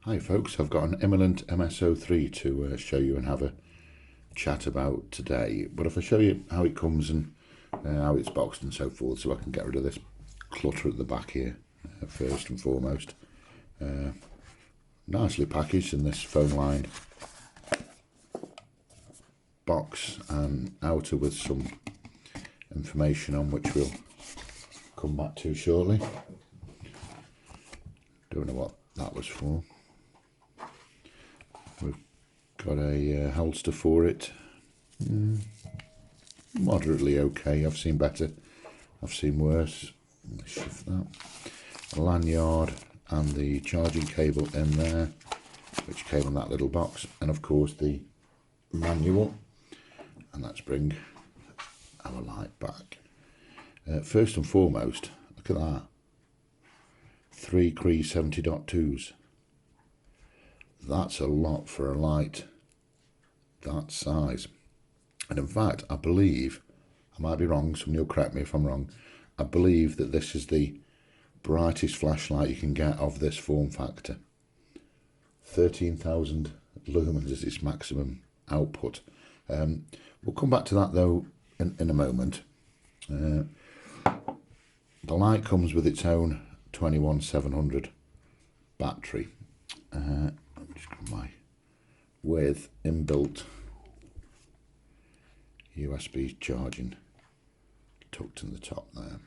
Hi folks, I've got an Imalent MS03 to show you and have a chat about today. But if I show you how it comes and how it's boxed and so forth, so I can get rid of this clutter at the back here first and foremost. Nicely packaged in this phone lined box and outer with some information on which we'll come back to shortly. Don't know what that was for. We've got a holster for it. Moderately okay. I've seen better. I've seen worse. Let's shift that. A lanyard and the charging cable in there, which came in that little box, and of course the manual. And let's bring our light back. First and foremost, look at that. 3 Cree 70.2s. That's a lot for a light that size. And in fact, I believe, I might be wrong, somebody will correct me if I'm wrong, I believe that this is the brightest flashlight you can get of this form factor. 13,000 lumens is its maximum output. We'll come back to that though in a moment. The light comes with its own 21700 battery. Let me just grab my with inbuilt USB charging tucked in the top there.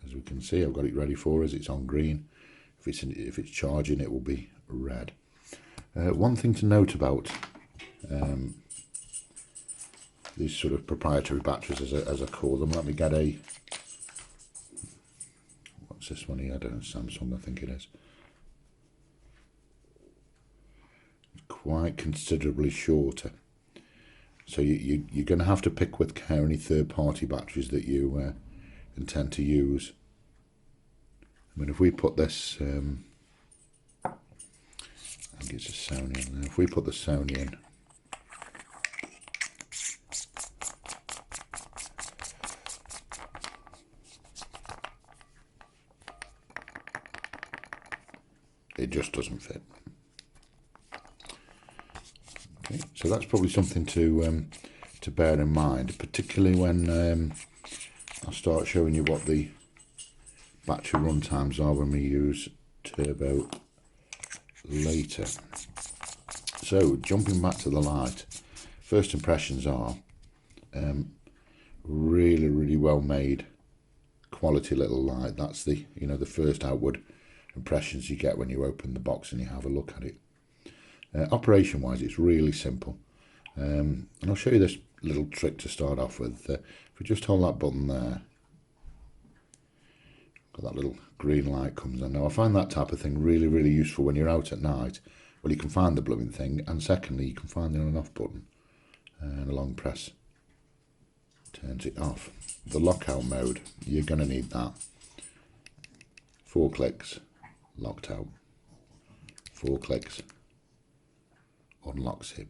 As we can see, I've got it ready for us. It's on green. If it's charging, it will be red. One thing to note about these sort of proprietary batteries, as I call them. Let me get a, what's this one here? I don't know, Samsung, I think it is. Quite considerably shorter. So you're going to have to pick with care any third-party batteries that you intend to use. I mean, if we put this, I think it's a Sony in there. If we put the Sony in, it just doesn't fit. Okay, so that's probably something to bear in mind, particularly when I'll start showing you what the battery run times are when we use turbo later. So jumping back to the light, first impressions are really well made, quality little light. That's the the first outward impressions you get when you open the box and you have a look at it. Operation wise, it's really simple, and I'll show you this little trick to start off with. If we just hold that button there, got that little green light comes on. Now I find that type of thing really useful when you're out at night. Well, you can find the blooming thing, and secondly you can find the on and off button, and a long press turns it off. The lockout mode, you're going to need that. 4 clicks, locked out. 4 clicks, unlocks it.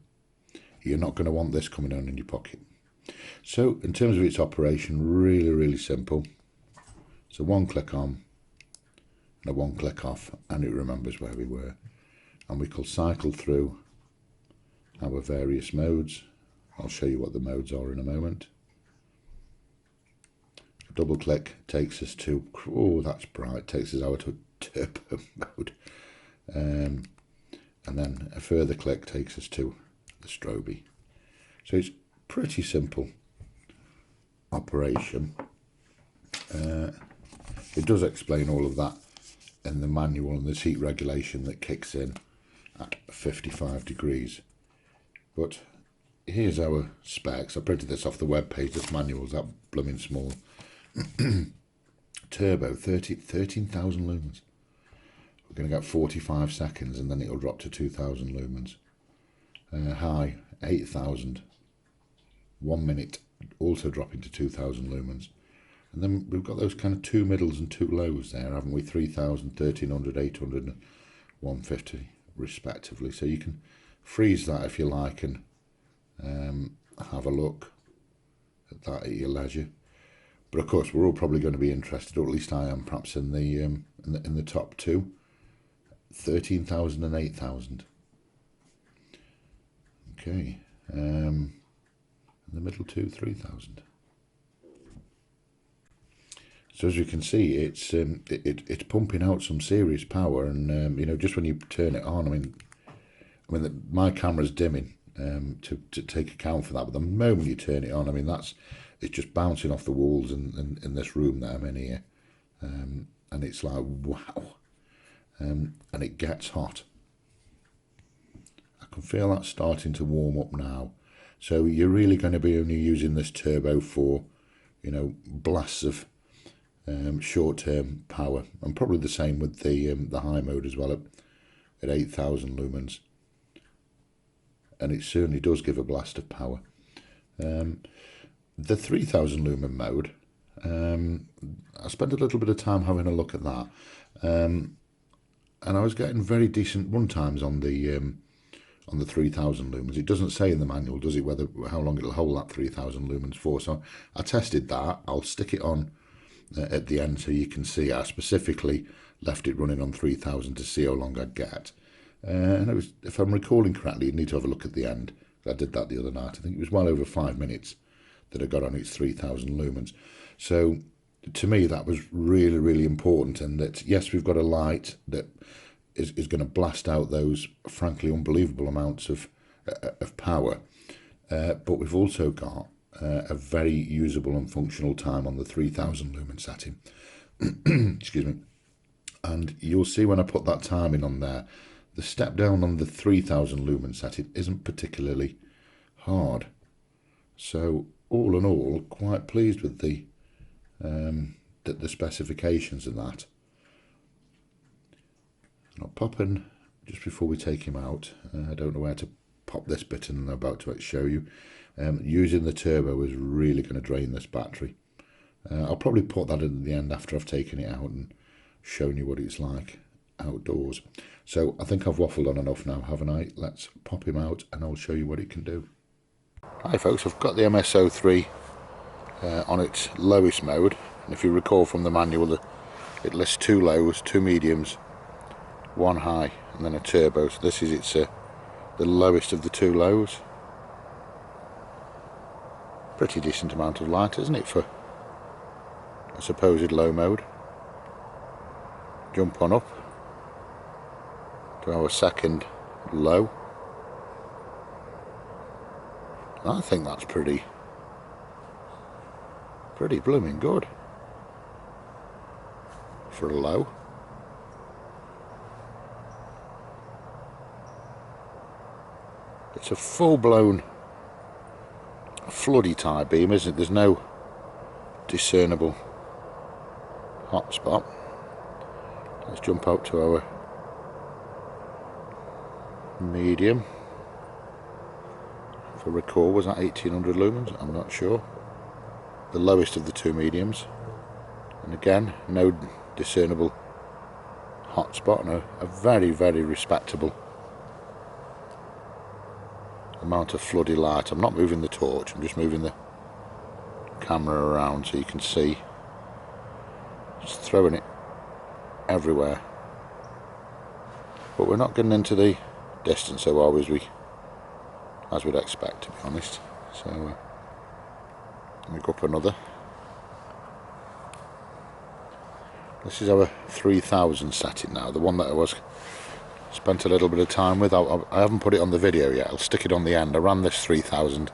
You're not going to want this coming on in your pocket. So in terms of its operation, really simple. So 1 click on and a 1 click off, and it remembers where we were, and we can cycle through our various modes. I'll show you what the modes are in a moment. Double click takes us to, oh that's bright, takes us out to turbo mode, and then a further click takes us to the strobe. So it's pretty simple operation. It does explain all of that in the manual, and there's heat regulation that kicks in at 55 degrees. But here's our specs. I printed this off the web page. This manual's that blooming small. Turbo 13,000 lumens. We're going to get 45 seconds, and then it'll drop to 2,000 lumens. High 8,000. 1 minute, also dropping to 2,000 lumens. And then we've got those kind of 2 middles and 2 lows there, haven't we? 3,000, 1,300, 800, and 150 respectively. So you can freeze that if you like, and have a look at that at your leisure. But of course, we're all probably going to be interested, or at least I am, perhaps in the top two. 13,000 and 8,000. Okay, in the middle two, 3,000. So as you can see, it's pumping out some serious power, and you know, just when you turn it on, I mean my camera's dimming to take account for that, but the moment you turn it on, I mean it's just bouncing off the walls in this room that I'm in here, and it's like wow, and it gets hot. I can feel that starting to warm up now. So you're really going to be only using this turbo for, you know, blasts of short-term power, and probably the same with the high mode as well at 8,000 lumens, and it certainly does give a blast of power. The 3,000 lumen mode, I spent a little bit of time having a look at that, and I was getting very decent run times on the 3,000 lumens. It doesn't say in the manual, does it, how long it'll hold that 3,000 lumens for. So I tested that. I'll stick it on at the end so you can see. I specifically left it running on 3,000 to see how long I'd get, and it was, if I'm recalling correctly, you need to have a look at the end. I did that the other night. I think it was well over 5 minutes that I got on its 3,000 lumens. So to me that was really, really important, and that yes, we've got a light that is going to blast out those frankly unbelievable amounts of power, but we've also got a very usable and functional time on the 3,000 lumen setting. Excuse me. And you'll see when I put that timing on there, the step down on the 3,000 lumen setting isn't particularly hard. So all in all, quite pleased with the specifications of that. I'll pop in just before we take him out. I don't know where to pop this bit in, and I'm about to show you. Using the turbo is really going to drain this battery. I'll probably put that in the end after I've taken it out and shown you what it's like outdoors. So I think I've waffled on enough now, haven't I? Let's pop him out and I'll show you what it can do. Hi folks, I've got the MS03 on its lowest mode, and if you recall from the manual, it lists 2 lows, 2 mediums, 1 high, and then a turbo. So this is the lowest of the 2 lows. Pretty decent amount of light, isn't it, for a supposed low mode? Jump on up to our second low. I think that's pretty blooming good for a low. It's a full-blown floody type beam, isn't it? There's no discernible hot spot. Let's jump out to our medium. If I recall, was that 1800 lumens? I'm not sure. The lowest of the 2 mediums, and again no discernible hot spot, and a very, very respectable amount of floody light. I'm not moving the torch, I'm just moving the camera around so you can see. Just throwing it everywhere, but we're not getting into the distance so well as we'd expect, to be honest. So let me go up another. This is our 3,000 setting now, the one that I spent a little bit of time with. I haven't put it on the video yet, I'll stick it on the end. I ran this 3,000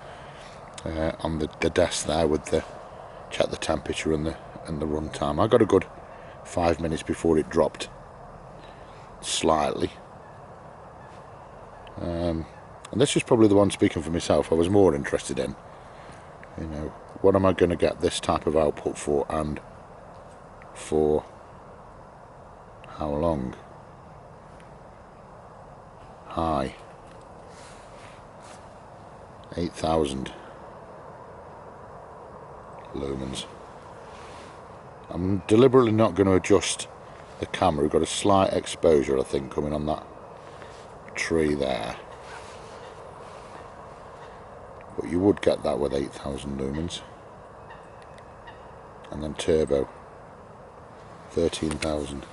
on the desk there with check the temperature and the run time. I got a good 5 minutes before it dropped slightly. And this is probably the one, speaking for myself, I was more interested in. You know, what am I going to get this type of output for, and for how long? High 8,000 lumens. I'm deliberately not going to adjust the camera. We've got a slight exposure, I think, coming on that tree there, but you would get that with 8,000 lumens. And then turbo 13,000.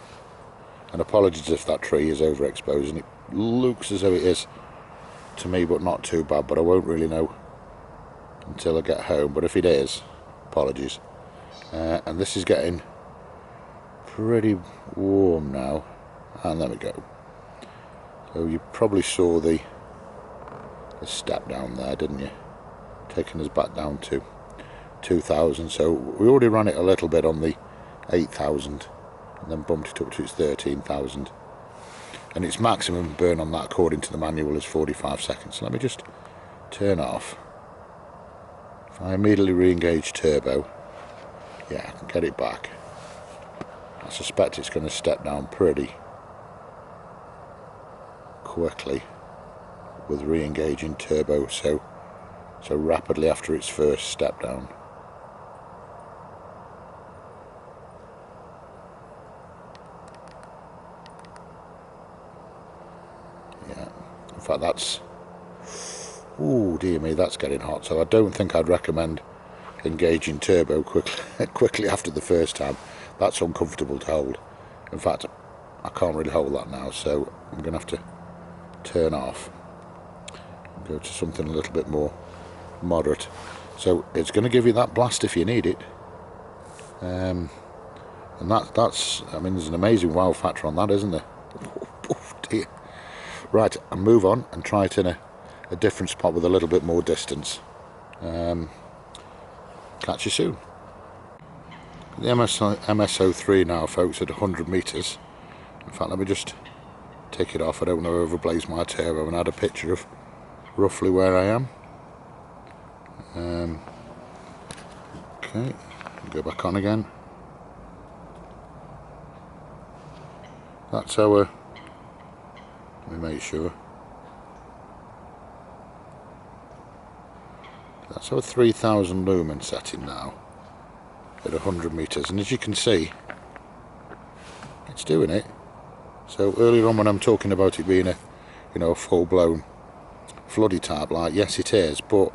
And apologies if that tree is overexposed, and it looks as though it is to me, but not too bad, but I won't really know until I get home. But if it is, apologies. And this is getting pretty warm now, and there we go. So you probably saw the step down there, didn't you? Taking us back down to 2000. So we already ran it a little bit on the 8000 and then bumped it up to its 13,000, and its maximum burn on that according to the manual is 45 seconds. So let me just turn off. If I immediately re-engage turbo, yeah, I can get it back. I suspect it's going to step down pretty quickly with re-engaging turbo so rapidly after its first step down. Yeah, in fact that's, ooh dear me, that's getting hot. So I don't think I'd recommend engaging turbo quickly after the first time. That's uncomfortable to hold. In fact, I can't really hold that now, so I'm going to have to turn off and go to something a little bit more moderate. So it's going to give you that blast if you need it, and that's, I mean, there's an amazing wow factor on that, isn't there? Oh dear. Right, I'll move on and try it in a different spot with a little bit more distance. Catch you soon. The MS03 now, folks, at 100 metres. In fact, let me just take it off. I don't want to overblaze my turbo, and add a picture of roughly where I am. Okay, go back on again. That's our, let me make sure, that's our 3000 lumen setting now at 100 metres, and as you can see, it's doing it. So earlier on when I'm talking about it being a, you know, a full-blown floody type light, yes it is, but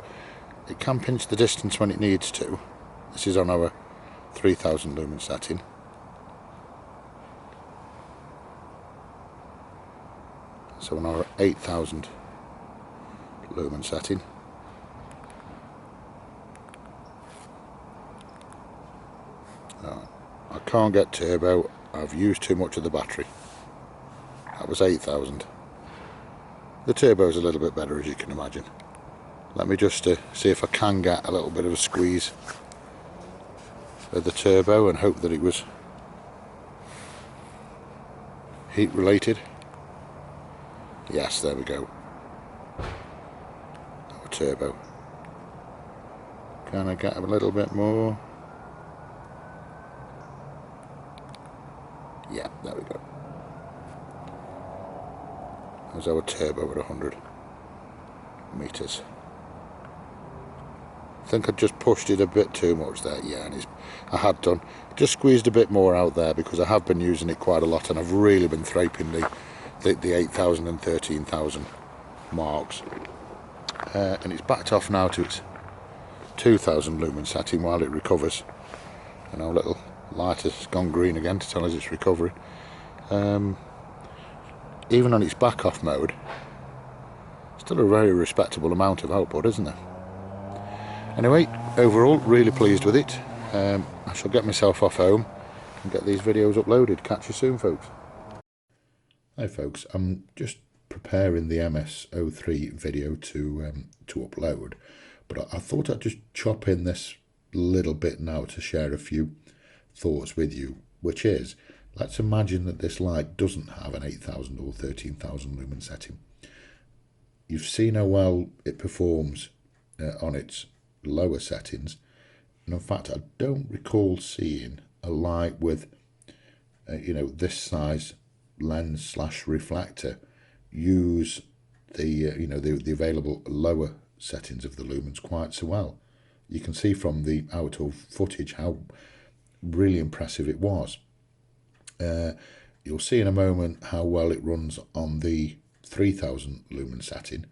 it can pinch the distance when it needs to. This is on our 3000 lumen setting. So on our 8000 lumen setting, I can't get turbo. I've used too much of the battery. That was 8000. The turbo is a little bit better, as you can imagine. Let me just see if I can get a little bit of a squeeze of the turbo and hope that it was heat related. Yes, there we go. Our turbo. Can I get a little bit more? Yeah, there we go. There's our turbo at 100 metres. I think I just pushed it a bit too much there. Yeah, and I had done. Just squeezed a bit more out there because I have been using it quite a lot, and I've really been thraping the 8000 and 13,000 marks. And it's backed off now to its 2000 lumen setting while it recovers. And our little light has gone green again to tell us it's recovering. Even on its back off mode, still a very respectable amount of output, isn't there? Anyway, overall really pleased with it. I shall get myself off home and get these videos uploaded. Catch you soon, folks. Hi folks, I'm just preparing the MS03 video to upload, but I thought I'd just chop in this little bit now to share a few thoughts with you, which is, let's imagine that this light doesn't have an 8000 or 13,000 lumen setting. You've seen how well it performs on its lower settings, and in fact I don't recall seeing a light with you know, this size lens slash reflector use the you know, the available lower settings of the lumens quite so well. You can see from the outdoor footage how really impressive it was. You'll see in a moment how well it runs on the 3000 lumen setting,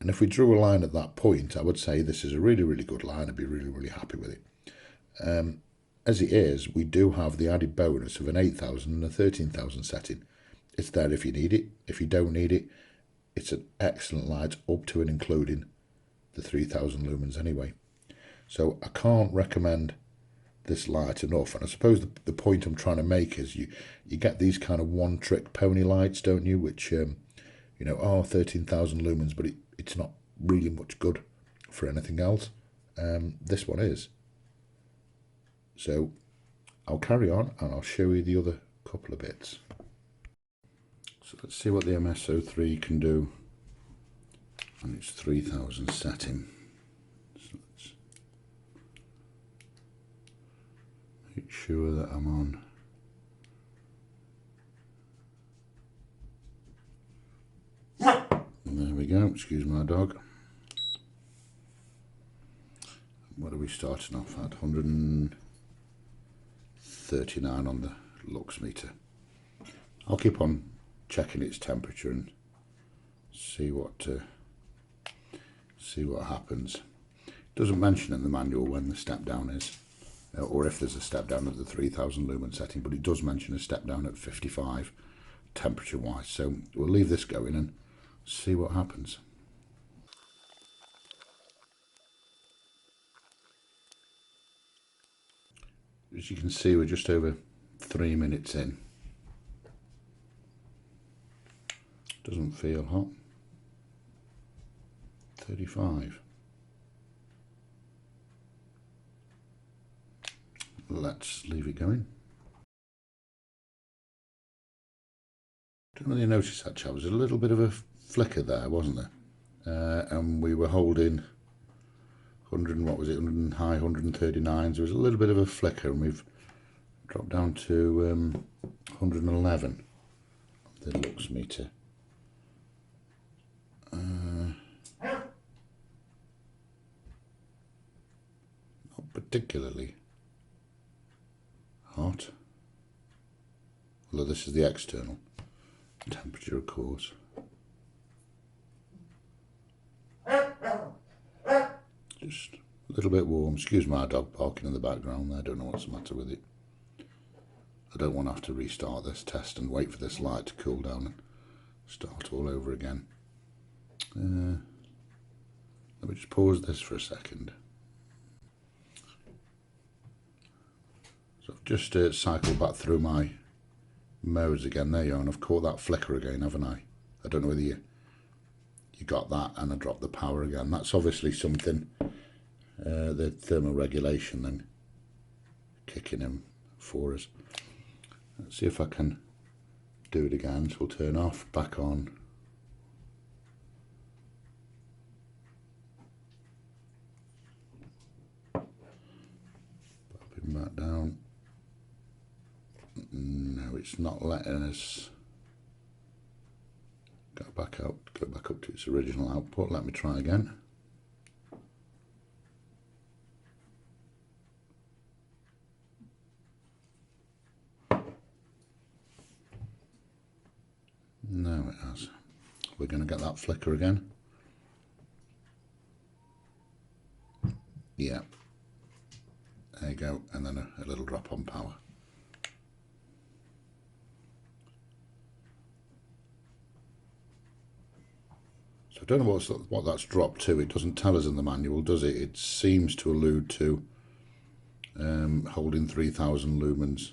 and if we drew a line at that point, I would say this is a really good line. I'd be really happy with it. as it is, we do have the added bonus of an 8,000 and a 13,000 setting. It's there if you need it. If you don't need it, it's an excellent light up to and including the 3,000 lumens anyway. So I can't recommend this light enough. And I suppose the point I'm trying to make is you get these kind of one-trick pony lights, don't you, which, you know, are 13,000 lumens, but it's not really much good for anything else. This one is. So I'll carry on and I'll show you the other couple of bits. So let's see what the MS03 can do on its 3000 setting. So let's make sure that I'm on. And there we go, excuse my dog. What are we starting off at? 139 on the lux meter. I'll keep on checking its temperature and see what happens. It doesn't mention in the manual when the step down is, or if there's a step down at the 3000 lumen setting, but it does mention a step down at 55 temperature wise. So we'll leave this going and see what happens. As you can see, we're just over 3 minutes in. Doesn't feel hot. 35. Let's leave it going. Didn't really notice that, chap. There was a little bit of a flicker there, wasn't there? And we were holding 100 and what was it, 100 high 139s. There was a little bit of a flicker, and we've dropped down to 111 on the lux meter. Not particularly hot, although this is the external temperature, of course. Just a little bit warm. Excuse my dog barking in the background there. I don't know what's the matter with it. I don't want to have to restart this test and wait for this light to cool down and start all over again. Let me just pause this for a second. So I've just cycled back through my modes again. There you are, and I've caught that flicker again, haven't I? I don't know whether you got that, and I dropped the power again. That's obviously something, the thermal regulation then kicking in for us. Let's see if I can do it again. So we'll turn off, back on. Popping back down. No, it's not letting us go back out, go back up to its original output. Let me try again. No, it has. We're going to get that flicker again. Yeah. There you go, and then a little drop on power. So I don't know what that's dropped to. It doesn't tell us in the manual, does it? It seems to allude to holding 3000 lumens.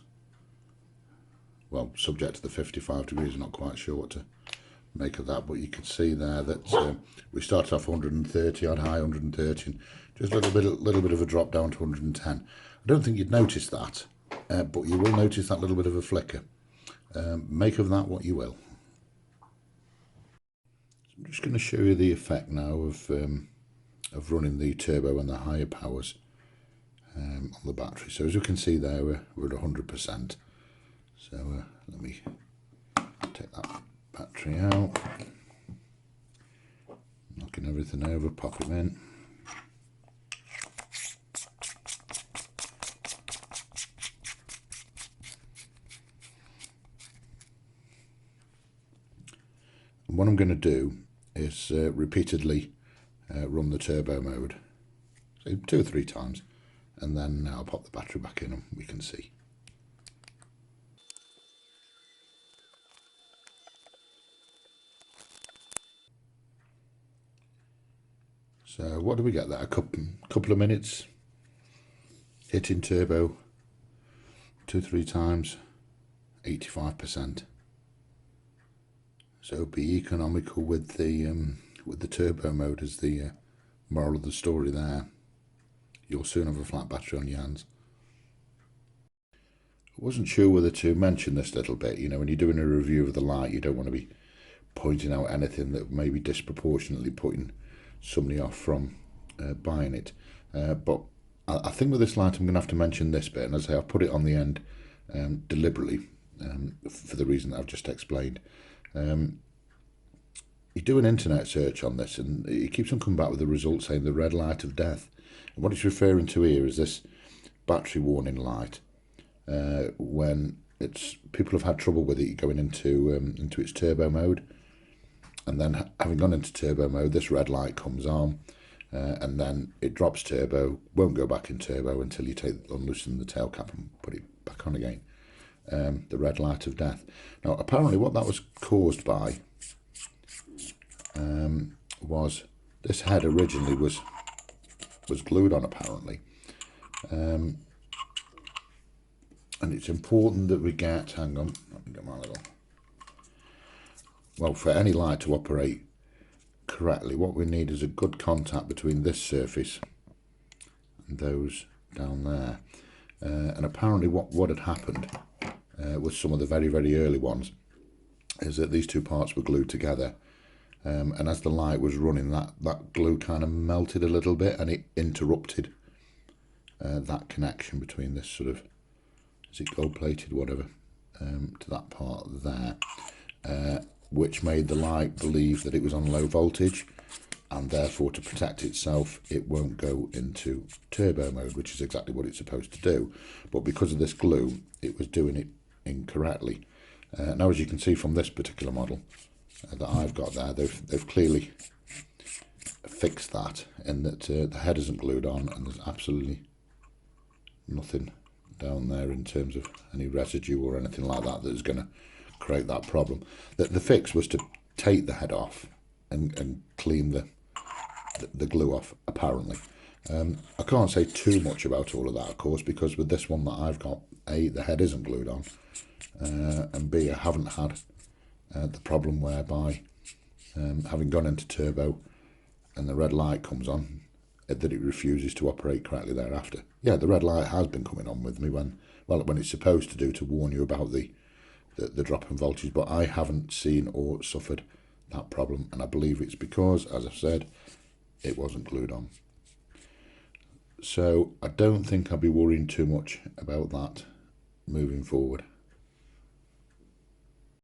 Well, subject to the 55 degrees, I'm not quite sure what to make of that, but you can see there that we started off 130 on high 130, just a little bit of a drop down to 110. I don't think you'd notice that, but you will notice that little bit of a flicker. Make of that what you will. I'm just going to show you the effect now of running the turbo and the higher powers on the battery. So as you can see there, we're at 100%. So let me take that battery out, knocking everything over, pop him in. And what I'm going to do is repeatedly run the turbo mode, so 2 or 3 times, and then I'll pop the battery back in and we can see. So what do we get there? A couple of minutes hitting turbo 2-3 times, 85%. So be economical with the turbo mode as the moral of the story there. You'll soon have a flat battery on your hands. I wasn't sure whether to mention this little bit. You know, when you're doing a review of the light, you don't want to be pointing out anything that may be disproportionately putting somebody off from buying it. But I think with this light I'm going to have to mention this bit, and as I say, I've put it on the end deliberately for the reason that I've just explained. You do an internet search on this and it keeps on coming back with the result saying the red light of death. And what it's referring to here is this battery warning light. When people have had trouble with it going into its turbo mode, and then having gone into turbo mode, this red light comes on, and then it drops turbo, won't go back in turbo until you unloosen the tail cap and put it back on again. The red light of death. Now, apparently, what that was caused by was this head originally was glued on, apparently, and it's important that we get. Hang on, let me get my little. Well, for any light to operate correctly, what we need is a good contact between this surface and those down there. And apparently, what had happened with some of the very, very early ones is that these two parts were glued together, and as the light was running, that glue kind of melted a little bit, and it interrupted that connection between this sort of, is it gold plated, whatever, to that part there, which made the light believe that it was on low voltage, and therefore to protect itself it won't go into turbo mode, which is exactly what it's supposed to do. But because of this glue, it was doing it incorrectly. Now, as you can see from this particular model that I've got there, they've clearly fixed that, in that the head isn't glued on and there's absolutely nothing down there in terms of any residue or anything like that that's going to create that problem. The fix was to take the head off and clean the glue off, apparently. I can't say too much about all of that, of course, because with this one that I've got, A, the head isn't glued on, and B, I haven't had the problem whereby having gone into turbo and the red light comes on, that it refuses to operate correctly thereafter. Yeah, the red light has been coming on with me when it's supposed to do, to warn you about the drop in voltage, but I haven't seen or suffered that problem, and I believe it's because, as I've said, it wasn't glued on. So I don't think I'll be worrying too much about that moving forward.